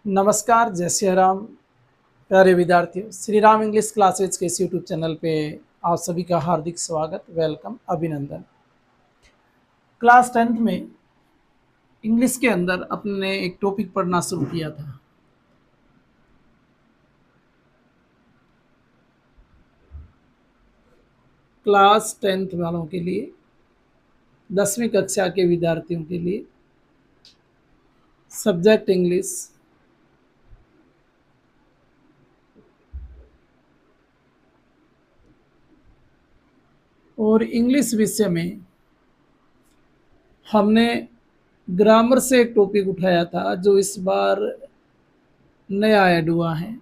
नमस्कार, जय श्री राम। प्यारे विद्यार्थियों, श्री राम इंग्लिश क्लासेज के इस यूट्यूब चैनल पे आप सभी का हार्दिक स्वागत, वेलकम, अभिनंदन। क्लास 10th में इंग्लिश के अंदर अपने एक टॉपिक पढ़ना शुरू किया था। क्लास 10th वालों के लिए, 10वीं कक्षा के विद्यार्थियों के लिए सब्जेक्ट इंग्लिश, और इंग्लिश विषय में हमने ग्रामर से एक टॉपिक उठाया था जो इस बार नया ऐड हुआ है,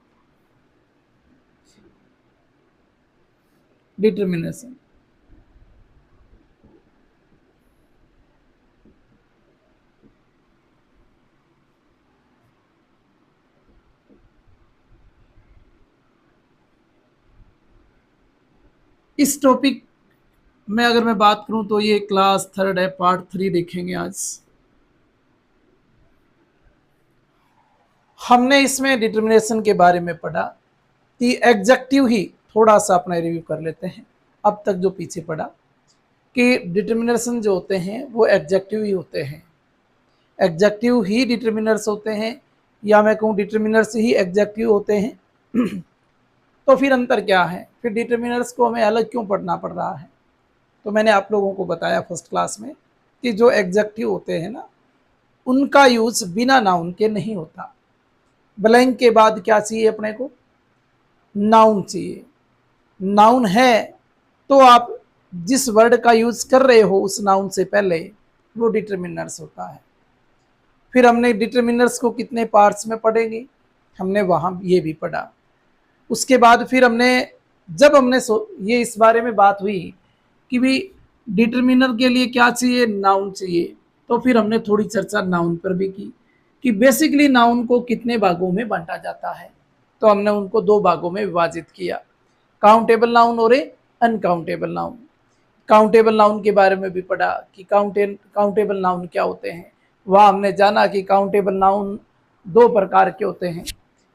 डिटर्मिनेशन। इस टॉपिक में अगर मैं बात करूं तो ये क्लास 3rd है, पार्ट 3 देखेंगे आज। हमने इसमें डिटर्मिनेशन के बारे में पढ़ा कि एग्जेक्टिव ही थोड़ा सा अपना रिव्यू कर लेते हैं। अब तक जो पीछे पढ़ा कि डिटर्मिनेशन जो होते हैं वो एग्जेक्टिव ही होते हैं, एग्जेक्टिव ही डिटर्मिनर्स होते हैं, या मैं कहूँ डिटर्मिनर्स ही एग्जेक्टिव होते हैं। तो फिर अंतर क्या है, फिर डिटर्मिनर्स को हमें अलग क्यों पढ़ना पड़ रहा है? तो मैंने आप लोगों को बताया फर्स्ट क्लास में कि जो एग्जेक्टिव होते हैं ना, उनका यूज बिना नाउन के नहीं होता। ब्लैंक के बाद क्या चाहिए अपने को? नाउन चाहिए। नाउन है तो आप जिस वर्ड का यूज कर रहे हो उस नाउन से पहले वो डिटर्मिनर्स होता है। फिर हमने डिटर्मिनर्स को कितने पार्ट्स में पढ़ेंगे, हमने वहां ये भी पढ़ा। उसके बाद फिर हमने जब हमने ये इस बारे में बात हुई कि भी डिटर्मिनर के लिए क्या चाहिए, नाउन चाहिए, तो फिर हमने थोड़ी चर्चा नाउन पर भी की कि बेसिकली नाउन को कितने भागों में बांटा जाता है। तो हमने उनको 2 भागों में विभाजित किया, काउंटेबल नाउन और अनकाउंटेबल नाउन। काउंटेबल नाउन के बारे में भी पढ़ा कि काउंटेबल नाउन क्या होते हैं। वहाँ हमने जाना कि काउंटेबल नाउन 2 प्रकार के होते हैं।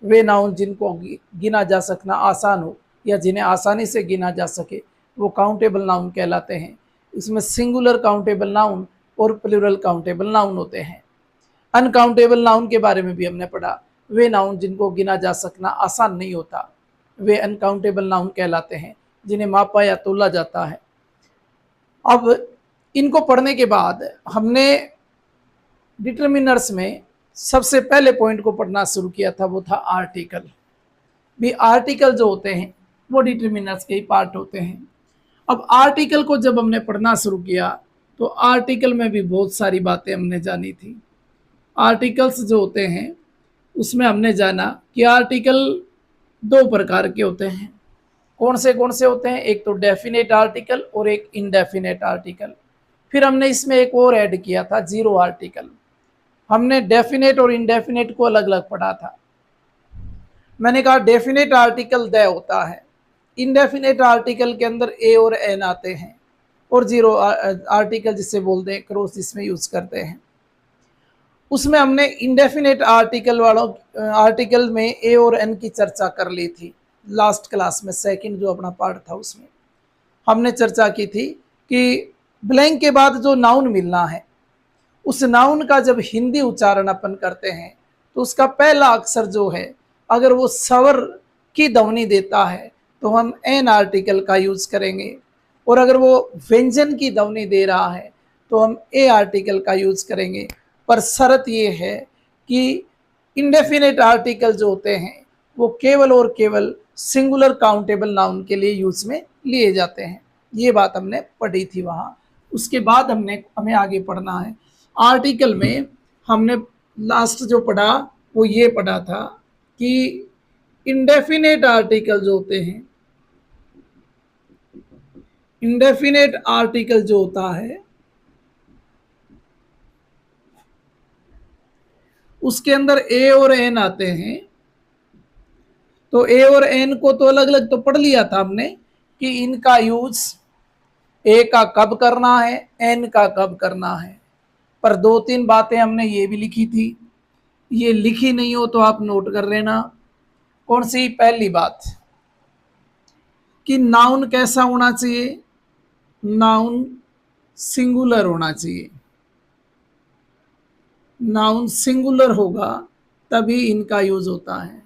वे नाउन जिनको गिना जा सकना आसान हो या जिन्हें आसानी से गिना जा सके वो काउंटेबल नाउन कहलाते हैं। इसमें सिंगुलर काउंटेबल नाउन और प्लूरल काउंटेबल नाउन होते हैं। अनकाउंटेबल नाउन के बारे में भी हमने पढ़ा, वे नाउन जिनको गिना जा सकना आसान नहीं होता, वे अनकाउंटेबल नाउन कहलाते हैं, जिन्हें मापा या तोला जाता है। अब इनको पढ़ने के बाद हमने डिटर्मिनर्स में सबसे पहले पॉइंट को पढ़ना शुरू किया था, वो था आर्टिकल। भी आर्टिकल जो होते हैं वो डिटर्मिनर्स के ही पार्ट होते हैं। अब आर्टिकल को जब हमने पढ़ना शुरू किया तो आर्टिकल में भी बहुत सारी बातें हमने जानी थी। आर्टिकल्स जो होते हैं उसमें हमने जाना कि आर्टिकल 2 प्रकार के होते हैं। कौन से होते हैं? एक तो डेफिनेट आर्टिकल और एक इनडेफिनेट आर्टिकल। फिर हमने इसमें एक और ऐड किया था, जीरो आर्टिकल। हमने डेफिनेट और इनडेफिनेट को अलग अलग पढ़ा था। मैंने कहा डेफिनेट आर्टिकल द होता है, इनडेफिनेट आर्टिकल के अंदर ए और एन आते हैं, और जीरो आर्टिकल जिसे बोलते हैं क्रॉस, इसमें यूज करते हैं। उसमें हमने इंडेफिनेट आर्टिकल में ए और एन की चर्चा कर ली थी लास्ट क्लास में। सेकंड जो अपना पार्ट था उसमें हमने चर्चा की थी कि ब्लैंक के बाद जो नाउन मिलना है, उस नाउन का जब हिंदी उच्चारण अपन करते हैं तो उसका पहला अक्षर जो है, अगर वो स्वर की ध्वनि देता है तो हम एन आर्टिकल का यूज करेंगे, और अगर वो व्यंजन की ध्वनि दे रहा है तो हम ए आर्टिकल का यूज करेंगे। पर शर्त ये है कि इंडेफिनेट आर्टिकल जो होते हैं वो केवल और केवल सिंगुलर काउंटेबल नाउन के लिए यूज में लिए जाते हैं। ये बात हमने पढ़ी थी वहाँ। उसके बाद हमें आगे पढ़ना है। आर्टिकल में हमने लास्ट जो पढ़ा वो ये पढ़ा था कि इंडेफिनेट आर्टिकल जो होते हैं, इंडेफिनेट आर्टिकल जो होता है उसके अंदर ए और एन आते हैं। तो ए और एन को तो अलग अलग तो पढ़ लिया था हमने कि इनका यूज ए का कब करना है, एन का कब करना है। पर 2-3 बातें हमने ये भी लिखी थी ये लिखी नहीं हो तो आप नोट कर लेना। कौन सी? पहली बात कि नाउन कैसा होना चाहिए? नाउन सिंगुलर होना चाहिए। नाउन सिंगुलर होगा तभी इनका यूज होता है।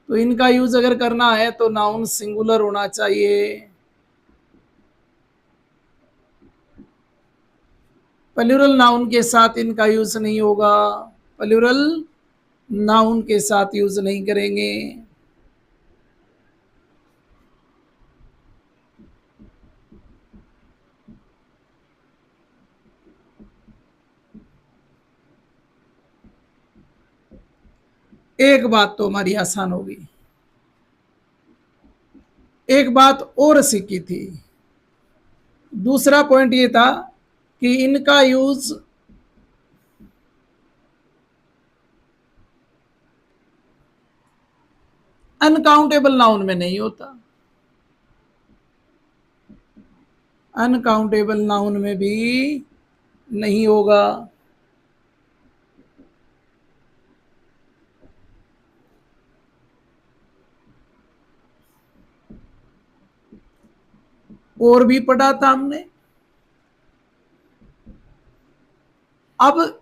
तो इनका यूज अगर करना है तो नाउन सिंगुलर होना चाहिए। प्लूरल नाउन के साथ इनका यूज नहीं होगा। प्लूरल नाउन के साथ यूज नहीं करेंगे। एक बात तो हमारी आसान होगी। एक बात और सीखी थी। दूसरा पॉइंट ये था कि इनका यूज अनकाउंटेबल नाउन में नहीं होता। अनकाउंटेबल नाउन में भी नहीं होगा। और भी पढ़ा था हमने। अब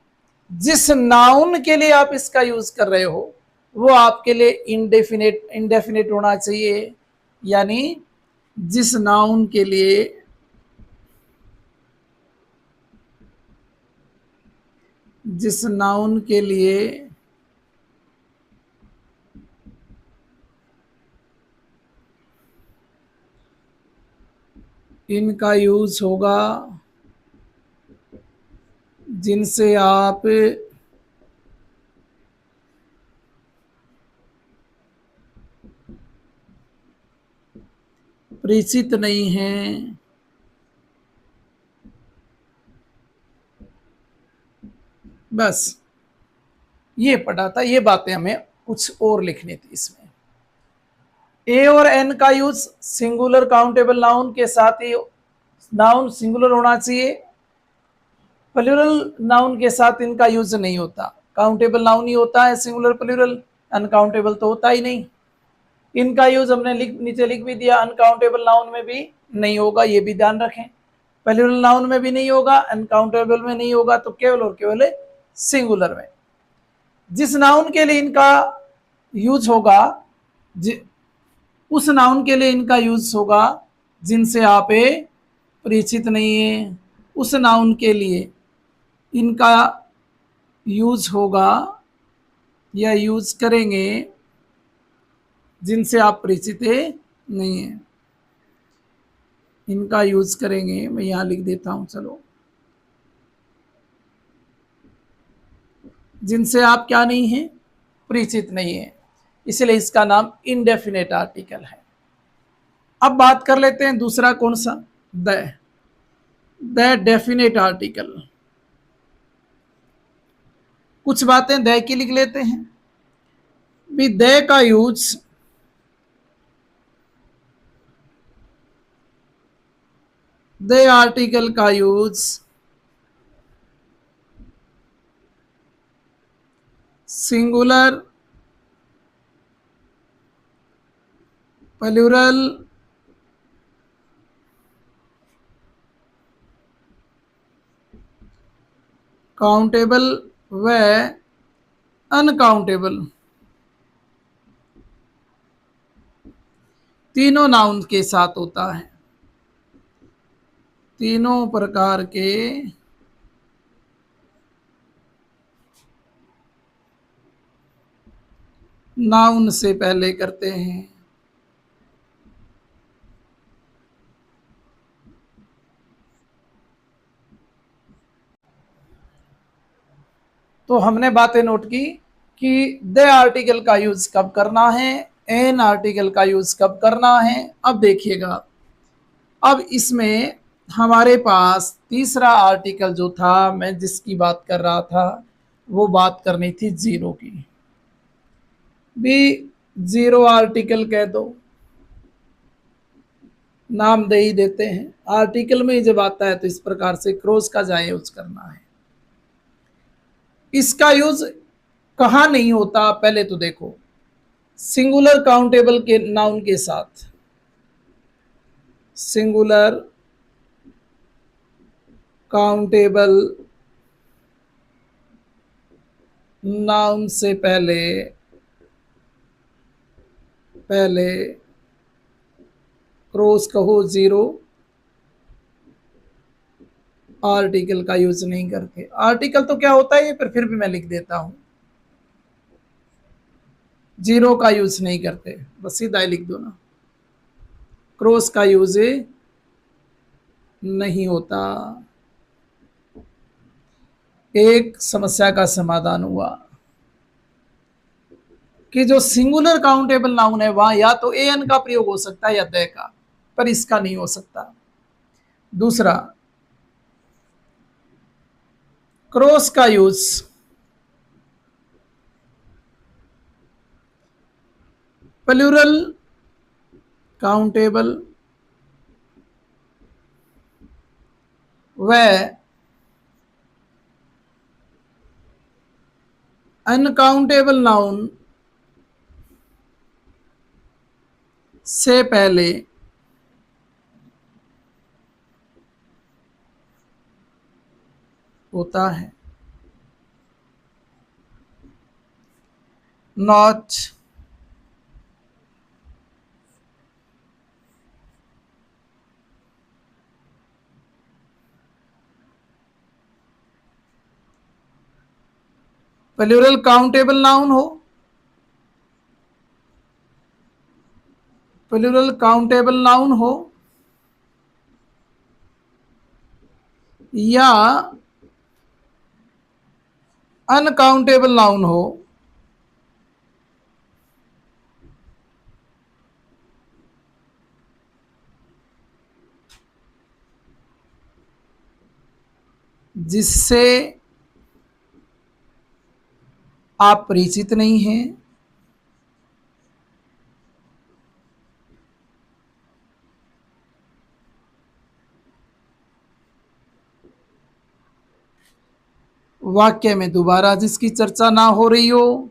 जिस नाउन के लिए आप इसका यूज कर रहे हो वो आपके लिए इंडेफिनेट होना चाहिए। यानी जिस नाउन के लिए इनका यूज होगा, जिनसे आप परिचित नहीं हैं। बस ये पढ़ा था। ये बातें हमें कुछ और लिखनी थी इसमें। ए और एन का यूज सिंगुलर काउंटेबल नाउन के साथ ही नाउन सिंगुलर होना चाहिए। प्लूरल नाउन के साथ इनका यूज नहीं होता। काउंटेबल नाउन ही होता है सिंगुलर प्लूरल, अनकाउंटेबल तो होता ही नहीं। इनका यूज हमने नीचे लिख भी दिया। अनकाउंटेबल नाउन में भी नहीं होगा, ये भी ध्यान रखें। प्लूरल नाउन में भी नहीं होगा, अनकाउंटेबल में नहीं होगा, तो केवल और केवल सिंगुलर में। जिस नाउन के लिए इनका यूज होगा, उस नाउन के लिए इनका यूज होगा जिनसे आप परिचित नहीं है। उस नाउन के लिए इनका यूज होगा या यूज करेंगे जिनसे आप परिचित नहीं है। इनका यूज करेंगे, मैं यहां लिख देता हूं, चलो, जिनसे आप क्या नहीं है? परिचित नहीं है। इसलिए इसका नाम इनडेफिनेट आर्टिकल है। अब बात कर लेते हैं दूसरा कौन सा? The definite article. कुछ बातें द की लिख लेते हैं। भी द का यूज द आर्टिकल का यूज सिंगुलर, प्लूरल, काउंटेबल व अनकाउंटेबल तीनों नाउन के साथ होता है। तीनों प्रकार के नाउन से पहले करते हैं। तो हमने बातें नोट की कि द आर्टिकल का यूज कब करना है, एन आर्टिकल का यूज कब करना है। अब देखिएगा, अब इसमें हमारे पास तीसरा आर्टिकल जो था, मैं जिसकी बात कर रहा था, वो बात करनी थी जीरो की। भी जीरो आर्टिकल कह दो, नाम दे ही देते हैं। आर्टिकल में ही जब आता है तो इस प्रकार से क्रॉस का जाए यूज करना है। इसका यूज कहाँ नहीं होता, पहले तो देखो सिंगुलर काउंटेबल के नाउन के साथ, सिंगुलर काउंटेबल नाउन से पहले पहले क्रॉस कहो जीरो, आर्टिकल का यूज नहीं करते। आर्टिकल तो क्या होता है ये, पर फिर भी मैं लिख देता हूं, जीरो का यूज नहीं करते, बस सीधा ही लिख दो ना, क्रॉस का यूज नहीं होता। एक समस्या का समाधान हुआ कि जो सिंगुलर काउंटेबल नाउन है वहां या तो एन का प्रयोग हो सकता है या द का, पर इसका नहीं हो सकता। दूसरा, क्रॉस का यूज प्लूरल काउंटेबल व अनकाउंटेबल नाउन से पहले होता है। नॉट प्लूरल काउंटेबल नाउन हो, प्लूरल काउंटेबल नाउन हो या अनकाउंटेबल नाउन हो, जिससे आप परिचित नहीं हैं, वाक्य में दोबारा जिसकी चर्चा ना हो रही हो,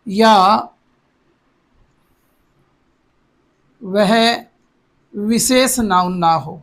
या वह विशेष नाउन ना हो।